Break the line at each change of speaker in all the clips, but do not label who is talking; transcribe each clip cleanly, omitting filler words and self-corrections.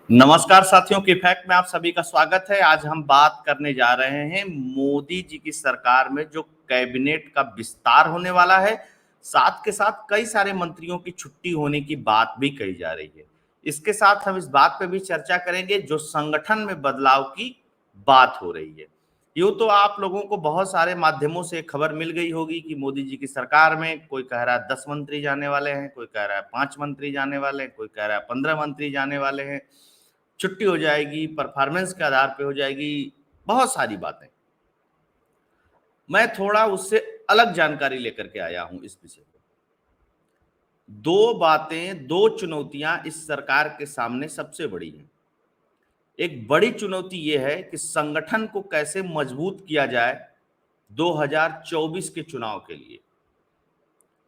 नमस्कार साथियों, की फैक्ट में आप सभी का स्वागत है। आज हम बात करने जा रहे हैं मोदी जी की सरकार में जो कैबिनेट का विस्तार होने वाला है, साथ के साथ कई सारे मंत्रियों की छुट्टी होने की बात भी कही जा रही है। इसके साथ हम इस बात पे भी चर्चा करेंगे जो संगठन में बदलाव की बात हो रही है। यूं तो आप लोगों को बहुत सारे माध्यमों से खबर मिल गई होगी कि मोदी जी की सरकार में कोई कह रहा है 10 मंत्री जाने वाले हैं, कोई कह रहा है 5 मंत्री जाने वाले हैं, कोई कह रहा है 15 मंत्री जाने वाले हैं, छुट्टी हो जाएगी, परफॉर्मेंस के आधार पे हो जाएगी, बहुत सारी बातें। मैं थोड़ा उससे अलग जानकारी लेकर के आया हूं इस विषय पे। दो बातें, दो चुनौतियां इस सरकार के सामने सबसे बड़ी हैं। एक बड़ी चुनौती यह है कि संगठन को कैसे मजबूत किया जाए 2024 के चुनाव के लिए,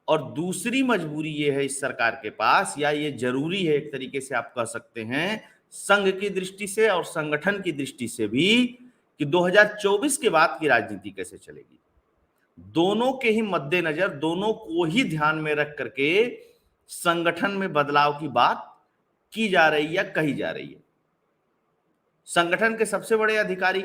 और दूसरी मजबूरी ये है इस सरकार के पास, या ये जरूरी है एक तरीके से आप कह सकते हैं संघ की दृष्टि से और संगठन की दृष्टि से भी, कि 2024 के बाद की राजनीति कैसे चलेगी। दोनों के ही मद्देनजर, दोनों को ही ध्यान में रख करके संगठन में बदलाव की बात की जा रही है या कही जा रही है। संगठन के सबसे बड़े अधिकारी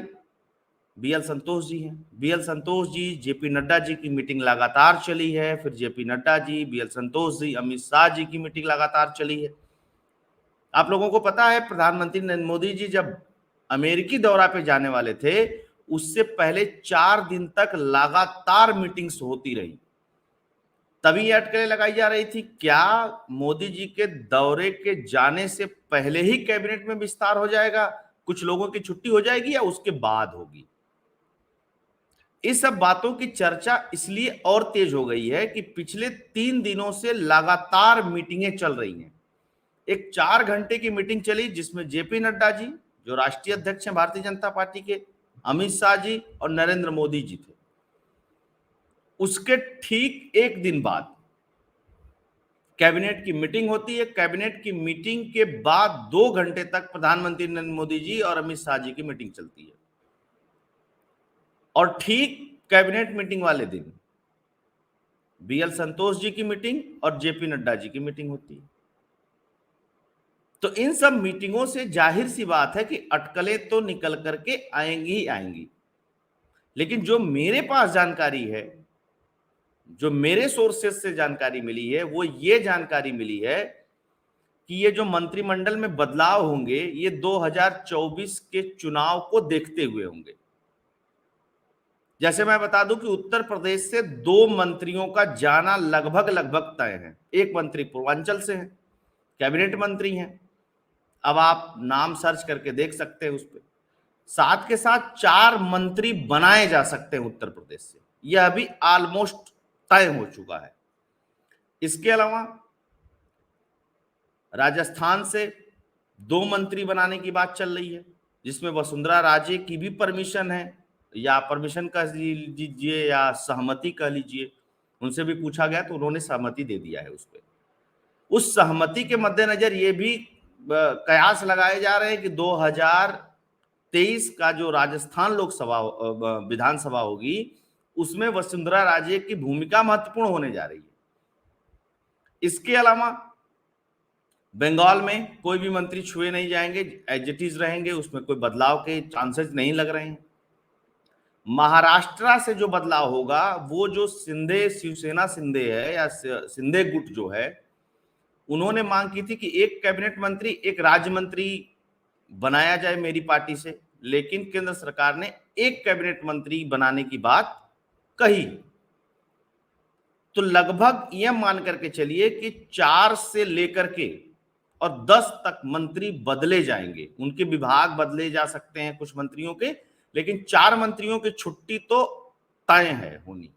बीएल संतोष जी हैं। बीएल संतोष जी, जेपी नड्डा जी की मीटिंग लगातार चली है, फिर जेपी नड्डा जी, बीएल संतोष जी, अमित शाह जी की मीटिंग लगातार चली है। आप लोगों को पता है प्रधानमंत्री नरेंद्र मोदी जी जब अमेरिकी दौरा पे जाने वाले थे, उससे पहले 4 दिन तक लगातार मीटिंग्स होती रही। तभी ये अटकलें लगाई जा रही थी, क्या मोदी जी के दौरे के जाने से पहले ही कैबिनेट में विस्तार हो जाएगा, कुछ लोगों की छुट्टी हो जाएगी, या उसके बाद होगी। इस सब बातों की चर्चा इसलिए और तेज हो गई है कि पिछले 3 दिनों से लगातार मीटिंगें चल रही हैं। एक 4 घंटे की मीटिंग चली जिसमें जेपी नड्डा जी, जो राष्ट्रीय अध्यक्ष हैं भारतीय जनता पार्टी के, अमित शाह जी और नरेंद्र मोदी जी थे। उसके ठीक एक दिन बाद कैबिनेट की मीटिंग होती है। कैबिनेट की मीटिंग के बाद 2 घंटे तक प्रधानमंत्री नरेंद्र मोदी जी और अमित शाह जी की मीटिंग चलती है, और ठीक कैबिनेट मीटिंग वाले दिन बीएल संतोष जी की मीटिंग और जेपी नड्डा जी की मीटिंग होती है। तो इन सब मीटिंगों से जाहिर सी बात है कि अटकलें तो निकल करके आएंगी ही आएंगी। लेकिन जो मेरे पास जानकारी है, जो मेरे सोर्सेस से जानकारी मिली है, वो ये जानकारी मिली है कि ये जो मंत्रिमंडल में बदलाव होंगे, ये 2024 के चुनाव को देखते हुए होंगे। जैसे मैं बता दूं कि उत्तर प्रदेश से 2 मंत्रियों का जाना लगभग लगभग तय है। एक मंत्री पूर्वांचल से है, कैबिनेट मंत्री हैं, अब आप नाम सर्च करके देख सकते हैं उस पर। साथ के साथ 4 मंत्री बनाए जा सकते हैं उत्तर प्रदेश से, यह अभी ऑलमोस्ट तय हो चुका है। इसके अलावा राजस्थान से 2 मंत्री बनाने की बात चल रही है, जिसमें वसुंधरा राजे की भी परमिशन है, या परमिशन कह लीजिए या सहमति कह लीजिए। उनसे भी पूछा गया तो उन्होंने सहमति दे दिया है उस पर। उस सहमति के मद्देनजर ये भी कयास लगाए जा रहे हैं कि 2023 का जो राजस्थान लोकसभा विधानसभा होगी, उसमें वसुंधरा राजे की भूमिका महत्वपूर्ण होने जा रही है। इसके अलावा बंगाल में कोई भी मंत्री छुए नहीं जाएंगे, एज इट इज रहेंगे, उसमें कोई बदलाव के चांसेस नहीं लग रहे हैं। महाराष्ट्र से जो बदलाव होगा, वो जो शिंदे, शिवसेना शिंदे है या शिंदे गुट जो है, उन्होंने मांग की थी कि एक कैबिनेट मंत्री, एक राज्य मंत्री बनाया जाए मेरी पार्टी से, लेकिन केंद्र सरकार ने एक कैबिनेट मंत्री बनाने की बात कही। तो लगभग यह मान करके चलिए कि 4 से लेकर के और 10 तक मंत्री बदले जाएंगे। उनके विभाग बदले जा सकते हैं कुछ मंत्रियों के, लेकिन 4 मंत्रियों की छुट्टी तो तय है होनी।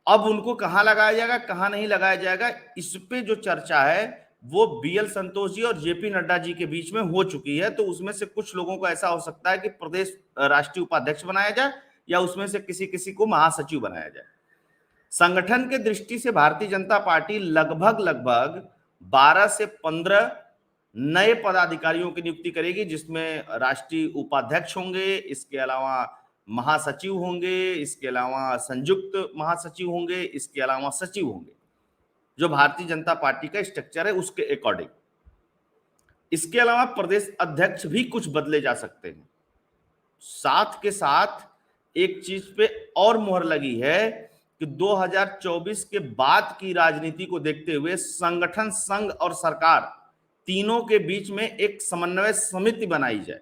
अब उनको कहां लगाया जाएगा, कहां नहीं लगाया जाएगा, इस पे जो चर्चा है वो बीएल संतोष जी और जेपी नड्डा जी के बीच में हो चुकी है। तो उसमें से कुछ लोगों को ऐसा हो सकता है कि प्रदेश राष्ट्रीय उपाध्यक्ष बनाया जाए, या उसमें से किसी किसी को महासचिव बनाया जाए। संगठन के दृष्टि से भारतीय जनता पार्टी लगभग लगभग 12 से 15 नए पदाधिकारियों की नियुक्ति करेगी, जिसमें राष्ट्रीय उपाध्यक्ष होंगे, इसके अलावा महासचिव होंगे, इसके अलावा संयुक्त महासचिव होंगे, इसके अलावा सचिव होंगे। जो भारतीय जनता पार्टी का स्ट्रक्चर है उसके अकॉर्डिंग इसके अलावा प्रदेश अध्यक्ष भी कुछ बदले जा सकते हैं। साथ के साथ एक चीज पे और मोहर लगी है कि 2024 के बाद की राजनीति को देखते हुए संगठन, संघ और सरकार तीनों के बीच में एक समन्वय समिति बनाई जाए,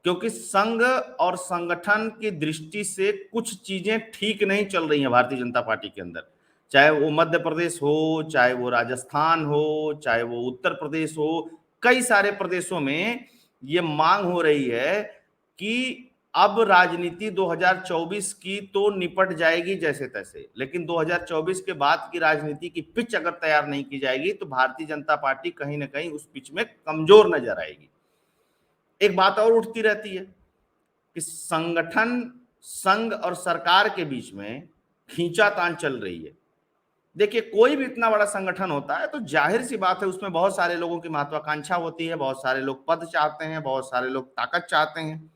क्योंकि संघ और संगठन की दृष्टि से कुछ चीजें ठीक नहीं चल रही हैं भारतीय जनता पार्टी के अंदर। चाहे वो मध्य प्रदेश हो, चाहे वो राजस्थान हो, चाहे वो उत्तर प्रदेश हो, कई सारे प्रदेशों में ये मांग हो रही है कि अब राजनीति 2024 की तो निपट जाएगी जैसे तैसे, लेकिन 2024 के बाद की राजनीति की पिच अगर तैयार नहीं की जाएगी तो भारतीय जनता पार्टी कहीं ना कहीं उस पिच में कमजोर नजर आएगी। एक बात और उठती रहती है कि संगठन, संघ और सरकार के बीच में खींचातान चल रही है। देखिए, कोई भी इतना बड़ा संगठन होता है तो जाहिर सी बात है उसमें बहुत सारे लोगों की महत्वाकांक्षा होती है, बहुत सारे लोग पद चाहते हैं, बहुत सारे लोग ताकत चाहते हैं,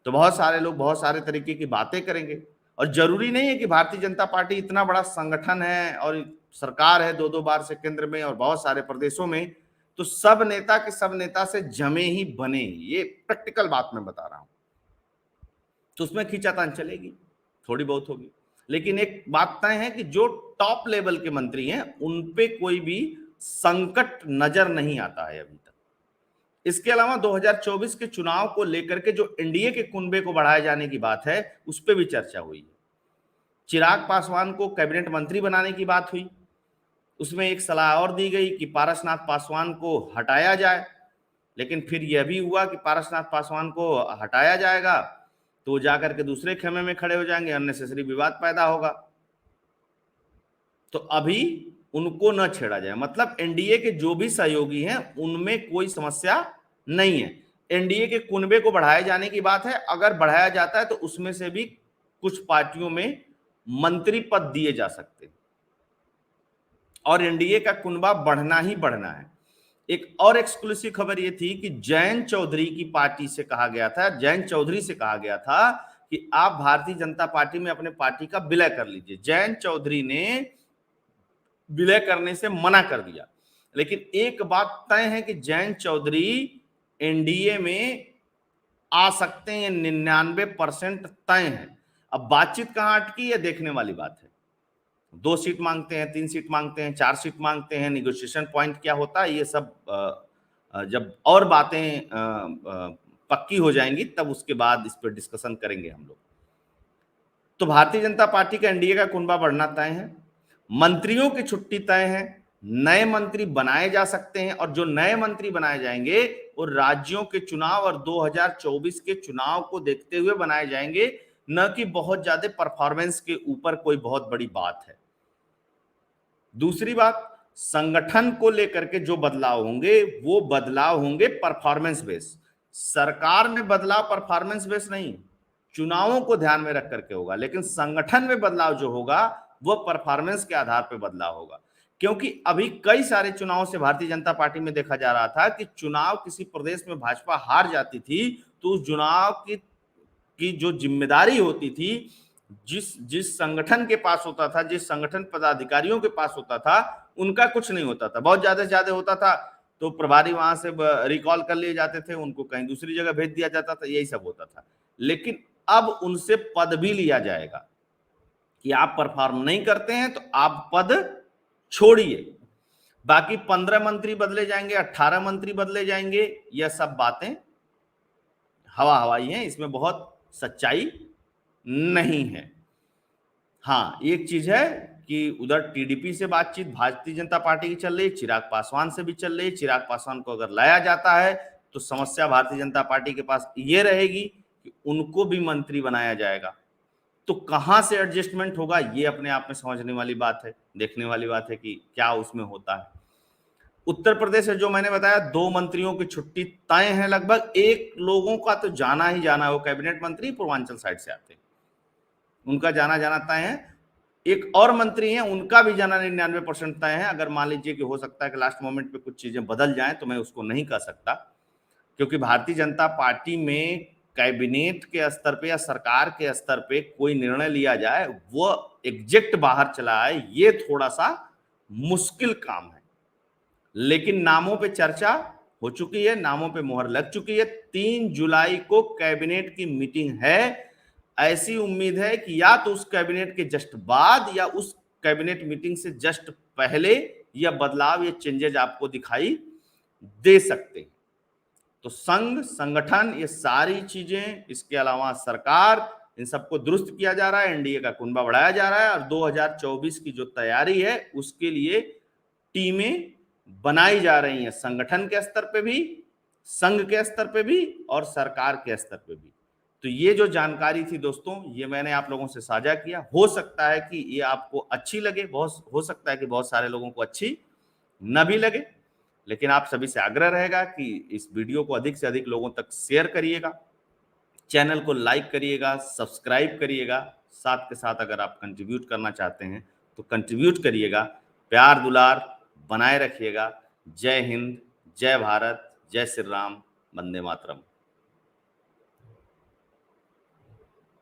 तो बहुत सारे लोग बहुत सारे तरीके की बातें करेंगे। और जरूरी नहीं है कि भारतीय जनता पार्टी इतना बड़ा संगठन है और सरकार है 2-2 बार से केंद्र में और बहुत सारे प्रदेशों में, तो सब नेता के सब नेता से जमे ही बने, ये प्रैक्टिकल बात मैं बता रहा हूं। तो उसमें खींचातान चलेगी, थोड़ी बहुत होगी, लेकिन एक बात तय है कि जो टॉप लेवल के मंत्री हैं उन पे कोई भी संकट नजर नहीं आता है अभी तक। इसके अलावा 2024 के चुनाव को लेकर के जो एनडीए के कुनबे को बढ़ाए जाने की बात है उस पर भी चर्चा हुई है। चिराग पासवान को कैबिनेट मंत्री बनाने की बात हुई, उसमें एक सलाह और दी गई कि पारसनाथ पासवान को हटाया जाए, लेकिन फिर यह भी हुआ कि पारसनाथ पासवान को हटाया जाएगा तो जाकर के दूसरे खेमे में खड़े हो जाएंगे, अननेसेसरी विवाद पैदा होगा, तो अभी उनको न छेड़ा जाए। मतलब एनडीए के जो भी सहयोगी हैं उनमें कोई समस्या नहीं है। एनडीए के कुनबे को बढ़ाए जाने की बात है, अगर बढ़ाया जाता है तो उसमें से भी कुछ पार्टियों में मंत्री पद दिए जा सकते हैं और एनडीए का कुनबा बढ़ना ही बढ़ना है। एक और एक्सक्लूसिव खबर यह थी कि जयंत चौधरी की पार्टी से कहा गया था, जयंत चौधरी से कहा गया था कि आप भारतीय जनता पार्टी में अपने पार्टी का विलय कर लीजिए। जयंत चौधरी ने विलय करने से मना कर दिया, लेकिन एक बात तय है कि जयंत चौधरी एनडीए में आ सकते हैं, 99% तय है। अब बातचीत कहां अटकी है देखने वाली बात है। 2 सीट मांगते हैं, 3 सीट मांगते हैं, 4 सीट मांगते हैं, निगोशिएशन पॉइंट क्या होता है, ये सब जब और बातें पक्की हो जाएंगी तब उसके बाद इस पर डिस्कशन करेंगे हम लोग। तो भारतीय जनता पार्टी का एनडीए का कुनबा बढ़ना तय है, मंत्रियों की छुट्टी तय है, नए मंत्री बनाए जा सकते हैं और जो नए मंत्री बनाए जाएंगे वो राज्यों के चुनाव और 2024 के चुनाव को देखते हुए बनाए जाएंगे, न कि बहुत ज्यादा परफॉर्मेंस के ऊपर कोई बहुत बड़ी बात है। दूसरी बात, संगठन को लेकर के जो बदलाव होंगे वो बदलाव होंगे परफॉर्मेंस बेस। सरकार में बदलाव परफॉर्मेंस बेस नहीं, चुनावों को ध्यान में रख करके होगा, लेकिन संगठन में बदलाव जो होगा वो परफॉर्मेंस के आधार पर बदलाव होगा। क्योंकि अभी कई सारे चुनावों से भारतीय जनता पार्टी में देखा जा रहा था कि चुनाव किसी प्रदेश में भाजपा हार जाती थी तो उस चुनाव की जो जिम्मेदारी होती थी, जिस संगठन के पास होता था, जिस संगठन पदाधिकारियों के पास होता था, उनका कुछ नहीं होता था। बहुत ज्यादा से ज्यादा होता था तो प्रभारी वहां से रिकॉल कर लिए जाते थे, उनको कहीं दूसरी जगह भेज दिया जाता था, यही सब होता था। लेकिन अब उनसे पद भी लिया जाएगा कि आप परफॉर्म नहीं करते हैं तो आप पद छोड़िए। बाकी 15 मंत्री बदले जाएंगे, 18 मंत्री बदले जाएंगे, यह सब बातें हवा हवाई हैं, इसमें बहुत सच्चाई नहीं है। हाँ, एक चीज है कि उधर टीडीपी से बातचीत भारतीय जनता पार्टी की चल रही है, चिराग पासवान से भी चल रही है। चिराग पासवान को अगर लाया जाता है तो समस्या भारतीय जनता पार्टी के पास ये रहेगी कि उनको भी मंत्री बनाया जाएगा, तो कहां से एडजस्टमेंट होगा ये अपने आप में समझने वाली बात है, देखने वाली बात है कि क्या उसमें होता है। उत्तर प्रदेश है, जो मैंने बताया 2 मंत्रियों की छुट्टी तय है लगभग, एक लोगों का तो जाना ही जाना है, वो कैबिनेट मंत्री पूर्वांचल साइड से आते हैं, उनका जाना जाना तय है। एक और मंत्री हैं, उनका भी जाना 99% तय है। अगर मान लीजिए कि हो सकता है कि लास्ट मोमेंट पे कुछ चीजें बदल जाएं तो मैं उसको नहीं कह सकता, क्योंकि भारतीय जनता पार्टी में कैबिनेट के स्तर पे या सरकार के स्तर पे कोई निर्णय लिया जाए वो एग्जैक्ट बाहर चला आए, ये थोड़ा सा मुश्किल काम है। लेकिन नामों पे चर्चा हो चुकी है, नामों पे मुहर लग चुकी है। 3 जुलाई को कैबिनेट की मीटिंग है। ऐसी उम्मीद है कि या तो उस कैबिनेट के जस्ट बाद या उस कैबिनेट मीटिंग से जस्ट पहले यह बदलाव, ये चेंजेज आपको दिखाई दे सकते हैं। तो संघ, संगठन, ये सारी चीजें, इसके अलावा सरकार, इन सबको दुरुस्त किया जा रहा है, एनडीए का कुनबा बढ़ाया जा रहा है और 2024 की जो तैयारी है उसके लिए टीमें बनाई जा रही हैं, संगठन के स्तर पे भी, संघ के स्तर पे भी और सरकार के स्तर पे भी। तो ये जो जानकारी थी दोस्तों, ये मैंने आप लोगों से साझा किया। हो सकता है कि ये आपको अच्छी लगे, बहुत हो सकता है कि बहुत सारे लोगों को अच्छी न भी लगे, लेकिन आप सभी से आग्रह रहेगा कि इस वीडियो को अधिक से अधिक लोगों तक शेयर करिएगा, चैनल को लाइक करिएगा, सब्सक्राइब करिएगा। साथ के साथ अगर आप कंट्रीब्यूट करना चाहते हैं तो कंट्रीब्यूट करिएगा। प्यार दुलार बनाए रखिएगा। जय हिंद, जय भारत, जय श्री राम, वंदे मातरम।